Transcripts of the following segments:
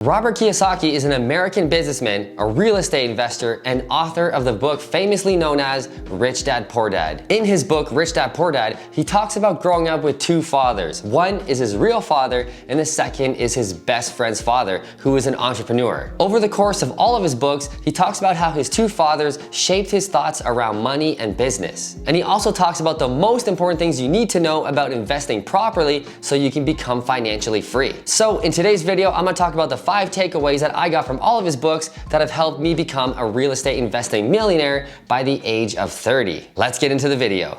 Robert Kiyosaki is an American businessman, a real estate investor, and author of the book famously known as Rich Dad Poor Dad. In his book, Rich Dad Poor Dad, he talks about growing up with two fathers. One is his real father, and the second is his best friend's father, who is an entrepreneur. Over the course of all of his books, he talks about how his two fathers shaped his thoughts around money and business. And he also talks about the most important things you need to know about investing properly so you can become financially free. So in today's video, I'm gonna talk about the 5 takeaways that I got from all of his books that have helped me become a real estate investing millionaire by the age of 30. Let's get into the video.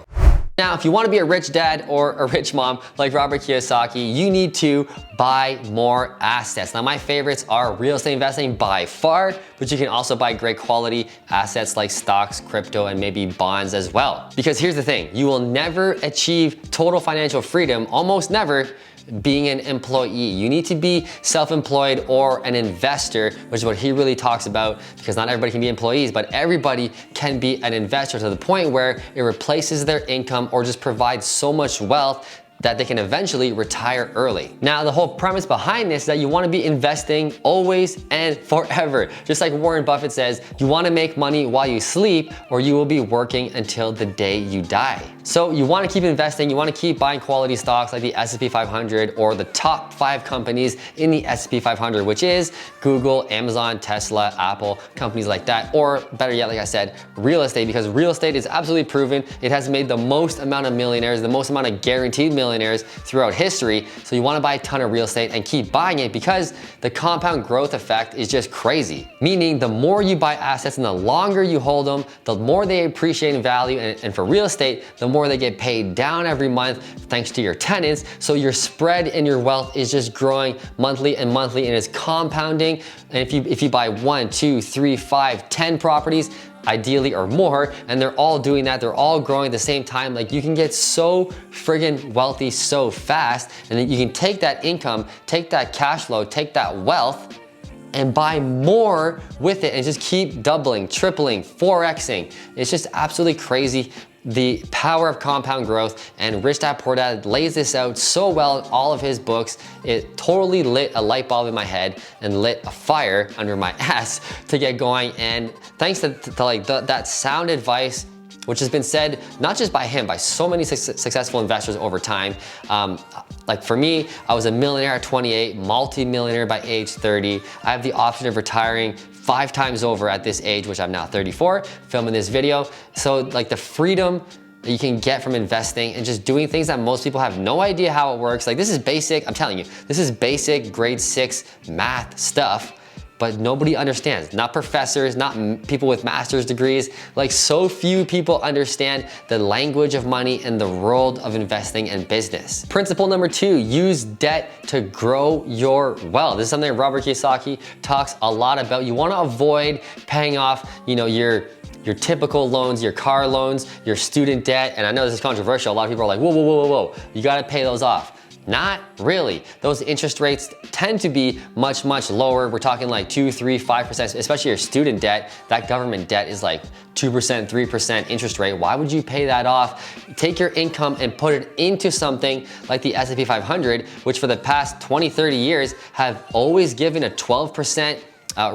Now, if you want to be a rich dad or a rich mom like Robert Kiyosaki, you need to buy more assets. Now, my favorites are real estate investing by far, but you can also buy great quality assets like stocks, crypto, and maybe bonds as well. Because here's the thing, you will never achieve total financial freedom, almost never, being an employee. You need to be self-employed or an investor, which is what he really talks about, because not everybody can be employees, but everybody can be an investor to the point where it replaces their income or just provides so much wealth that they can eventually retire early. Now, the whole premise behind this is that you wanna be investing always and forever. Just like Warren Buffett says, you wanna make money while you sleep, or you will be working until the day you die. So you wanna keep investing, you wanna keep buying quality stocks like the S&P 500 or the top 5 companies in the S&P 500, which is Google, Amazon, Tesla, Apple, companies like that. Or better yet, like I said, real estate, because real estate is absolutely proven. It has made the most amount of millionaires, the most amount of guaranteed millionaires throughout history. So you wanna buy a ton of real estate and keep buying it because the compound growth effect is just crazy. Meaning the more you buy assets and the longer you hold them, the more they appreciate in value. And for real estate, the more they get paid down every month thanks to your tenants. So your spread and your wealth is just growing monthly and monthly, and it's compounding. And if you buy 1, 2, 3, 5, 10 properties, ideally, or more, and they're all doing that, they're all growing at the same time, like you can get so friggin' wealthy so fast, and then you can take that income, take that cash flow, take that wealth, and buy more with it and just keep doubling, tripling, 4xing. It's just absolutely crazy. The power of compound growth, and Rich Dad Poor Dad lays this out so well in all of his books. It totally lit a light bulb in my head and lit a fire under my ass to get going. And thanks to that sound advice, which has been said not just by him, by so many successful investors over time. Like for me, I was a millionaire at 28, multi-millionaire by age 30. I have the option of retiring 5 times over at this age, which I'm now 34, filming this video. So like the freedom that you can get from investing and just doing things that most people have no idea how it works. Like this is basic, I'm telling you, this is basic grade 6 math stuff, but nobody understands. Not professors, not people with master's degrees. Like so few people understand the language of money and the world of investing and business. Principle number 2, use debt to grow your wealth. This is something Robert Kiyosaki talks a lot about. You wanna avoid paying off, your typical loans, your car loans, your student debt. And I know this is controversial. A lot of people are like, whoa. You gotta pay those off. Not really. Those interest rates tend to be much, much lower. We're talking like 2, 3, 5%, especially your student debt. That government debt is like 2%, 3% interest rate. Why would you pay that off? Take your income and put it into something like the S&P 500, which for the past 20, 30 years have always given a 12%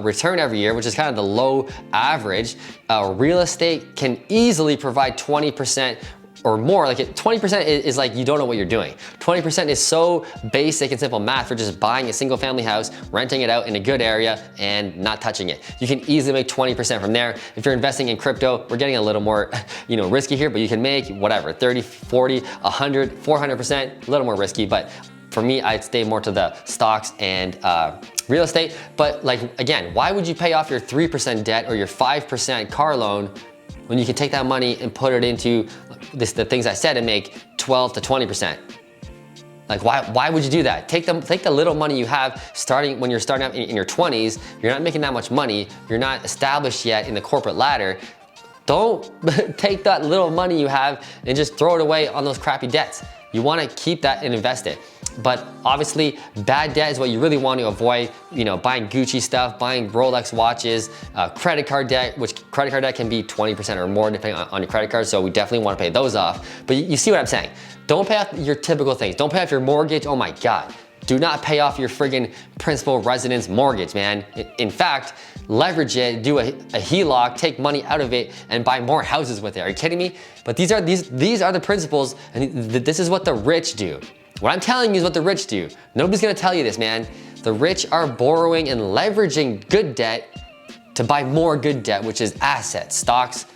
return every year, which is kind of the low average. Real estate can easily provide 20% or more. Like 20% is like you don't know what you're doing. 20% is so basic and simple math for just buying a single family house, renting it out in a good area and not touching it. You can easily make 20% from there. If you're investing in crypto, we're getting a little more risky here, but you can make whatever, 30, 40, 100, 400%, a little more risky. But for me, I'd stay more to the stocks and real estate. But like, again, why would you pay off your 3% debt or your 5% car loan when you can take that money and put it into the things I said and make 12 to 20%? Like why would you do that? Take the little money you have when you're starting out in your 20s. You're not making that much money. You're not established yet in the corporate ladder. Don't take that little money you have and just throw it away on those crappy debts. You wanna keep that and invest it. But obviously, bad debt is what you really want to avoid. Buying Gucci stuff, buying Rolex watches, credit card debt, which credit card debt can be 20% or more depending on your credit card. So we definitely want to pay those off. But you see what I'm saying? Don't pay off your typical things. Don't pay off your mortgage. Oh my God. Do not pay off your friggin' principal residence mortgage, man. In fact, leverage it, do a HELOC, take money out of it, and buy more houses with it. Are you kidding me? But these are the principles, and this is what the rich do. What I'm telling you is what the rich do. Nobody's gonna tell you this, man. The rich are borrowing and leveraging good debt to buy more good debt, which is assets, stocks,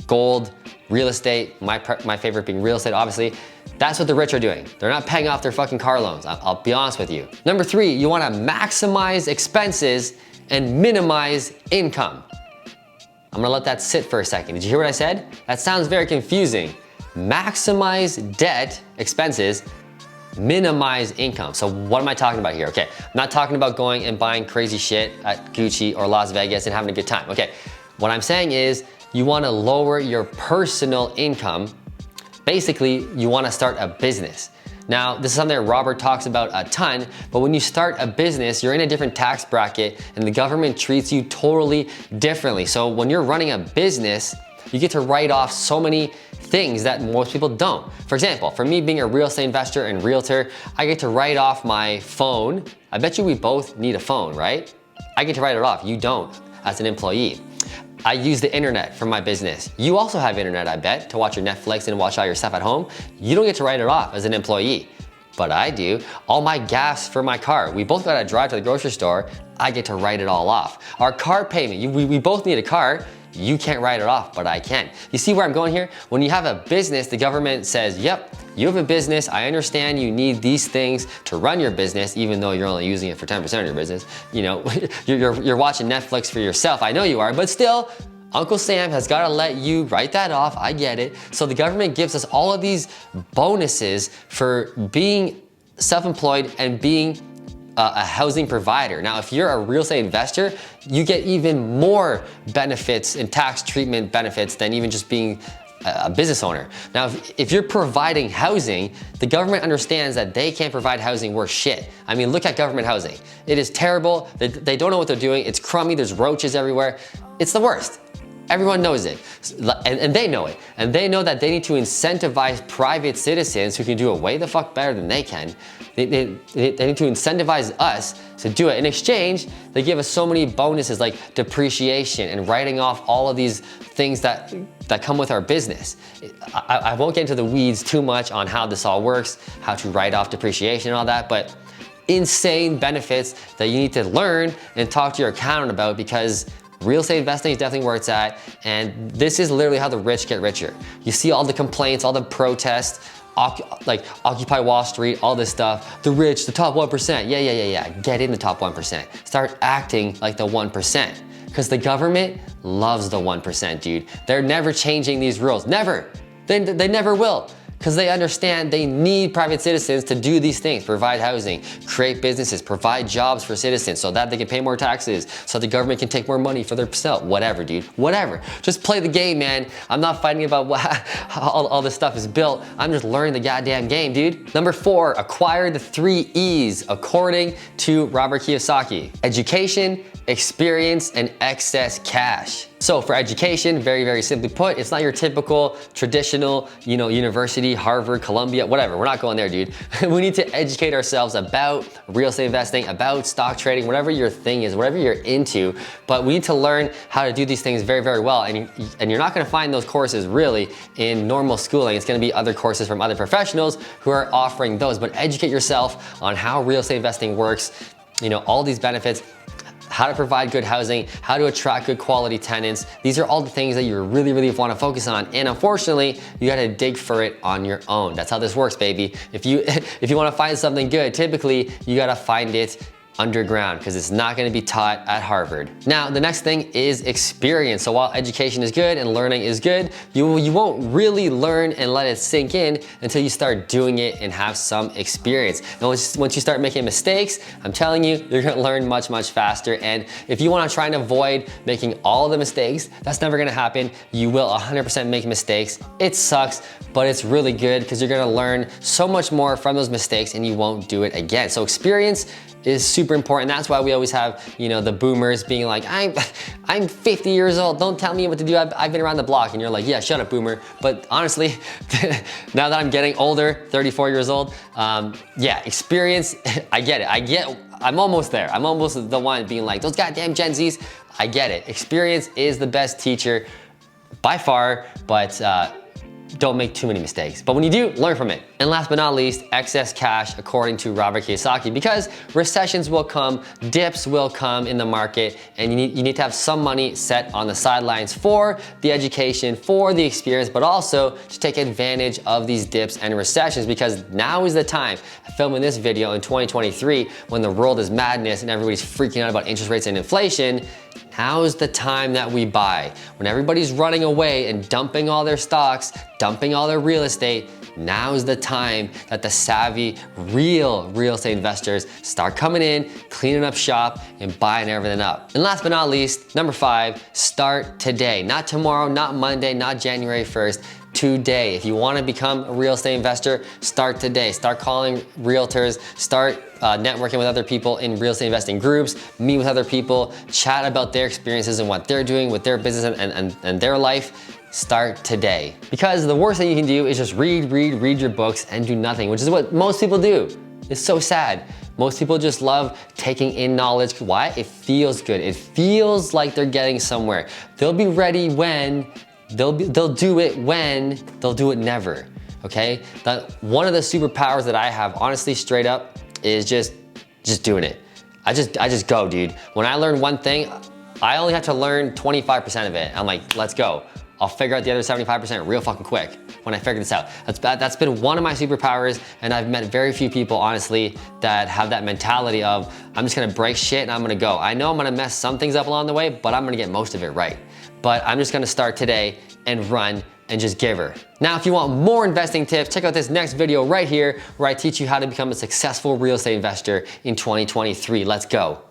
gold, real estate, my favorite being real estate, obviously. That's what the rich are doing. They're not paying off their fucking car loans. I'll be honest with you. Number 3, you wanna maximize expenses and minimize income. I'm gonna let that sit for a second. Did you hear what I said? That sounds very confusing. Maximize debt, expenses, minimize income. So what am I talking about here? Okay, I'm not talking about going and buying crazy shit at Gucci or Las Vegas and having a good time. Okay, what I'm saying is you wanna lower your personal income. Basically, you wanna start a business. Now, this is something that Robert talks about a ton, but when you start a business, you're in a different tax bracket and the government treats you totally differently. So when you're running a business, you get to write off so many things that most people don't. For example, for me being a real estate investor and realtor, I get to write off my phone. I bet you we both need a phone, right? I get to write it off, you don't as an employee. I use the internet for my business. You also have internet, I bet, to watch your Netflix and watch all your stuff at home. You don't get to write it off as an employee, but I do. All my gas for my car, we both gotta drive to the grocery store, I get to write it all off. Our car payment, we both need a car, you can't write it off, but I can. You see where I'm going here? When you have a business, the government says, yep, you have a business, I understand you need these things to run your business, even though you're only using it for 10% of your business. You know, you're watching Netflix for yourself, I know you are, but still, Uncle Sam has gotta let you write that off, I get it. So the government gives us all of these bonuses for being self-employed and being a housing provider. Now, if you're a real estate investor, you get even more benefits and tax treatment benefits than even just being a business owner. Now, if you're providing housing, the government understands that they can't provide housing worth shit. I mean, look at government housing. It is terrible. They don't know what they're doing. It's crummy. There's roaches everywhere. It's the worst. Everyone knows it, and they know it. And they know that they need to incentivize private citizens who can do it way the fuck better than they can. They need to incentivize us to do it. In exchange, they give us so many bonuses like depreciation and writing off all of these things that come with our business. I won't get into the weeds too much on how this all works, how to write off depreciation and all that, but insane benefits that you need to learn and talk to your accountant about, because real estate investing is definitely where it's at, and this is literally how the rich get richer. You see all the complaints, all the protests, like Occupy Wall Street, all this stuff. The rich, the top 1%. Yeah. Get in the top 1%. Start acting like the 1%. Because the government loves the 1%, dude. They're never changing these rules. Never. They never will. Because they understand they need private citizens to do these things, provide housing, create businesses, provide jobs for citizens so that they can pay more taxes, so the government can take more money for themselves. Whatever, dude, whatever. Just play the game, man. I'm not fighting about how all this stuff is built. I'm just learning the goddamn game, dude. Number 4, acquire the 3 E's, according to Robert Kiyosaki. Education, experience, and excess cash. So for education, very, very simply put, it's not your typical traditional, university, Harvard, Columbia, whatever. We're not going there, dude. We need to educate ourselves about real estate investing, about stock trading, whatever your thing is, whatever you're into. But we need to learn how to do these things very, very well. And you're not gonna find those courses really in normal schooling. It's gonna be other courses from other professionals who are offering those. But educate yourself on how real estate investing works, all these benefits, how to provide good housing, how to attract good quality tenants. These are all the things that you really, really want to focus on. And unfortunately, you got to dig for it on your own. That's how this works, baby. If you want to find something good, typically you got to find it underground, because it's not going to be taught at Harvard. Now, the next thing is experience. So while education is good and learning is good, you won't really learn and let it sink in until you start doing it and have some experience. And once you start making mistakes, I'm telling you, you're going to learn much, much faster. And if you want to try and avoid making all the mistakes, that's never going to happen. You will 100% make mistakes. It sucks, but it's really good because you're going to learn so much more from those mistakes and you won't do it again. So experience is super super important. That's why we always have, you know, the boomers being like, I'm 50 years old, don't tell me what to do, I've been around the block. And you're like, yeah, shut up, boomer. But honestly, now that I'm getting older, 34 years old, yeah, experience, I get it. I'm almost there. I'm almost the one being like, those goddamn Gen Zs, I get it. Experience is the best teacher by far, but don't make too many mistakes. But when you do, learn from it. And last but not least, excess cash, according to Robert Kiyosaki, because recessions will come, dips will come in the market, and you need to have some money set on the sidelines for the education, for the experience, but also to take advantage of these dips and recessions, because now is the time. I'm filming this video in 2023 when the world is madness and everybody's freaking out about interest rates and inflation. Now is the time that we buy. When everybody's running away and dumping all their stocks, dumping all their real estate, now is the time that the savvy, real estate investors start coming in, cleaning up shop, and buying everything up. And last but not least, number 5, start today. Not tomorrow, not Monday, not January 1st. Today. If you want to become a real estate investor, start today. Start calling realtors, start networking with other people in real estate investing groups, meet with other people, chat about their experiences and what they're doing with their business and their life. Start today. Because the worst thing you can do is just read your books and do nothing, which is what most people do. It's so sad. Most people just love taking in knowledge. Why? It feels good. It feels like they're getting somewhere. They'll be ready when they'll do it when they'll do it never. Okay? One of the superpowers that I have, honestly, straight up, is just doing it. I just go, dude. When I learn one thing, I only have to learn 25% of it. I'm like, let's go. I'll figure out the other 75% real fucking quick when I figure this out. That's been one of my superpowers, and I've met very few people, honestly, that have that mentality of, I'm just gonna break shit and I'm gonna go. I know I'm gonna mess some things up along the way, but I'm gonna get most of it right. But I'm just gonna start today and run and just give her. Now, if you want more investing tips, check out this next video right here where I teach you how to become a successful real estate investor in 2023. Let's go.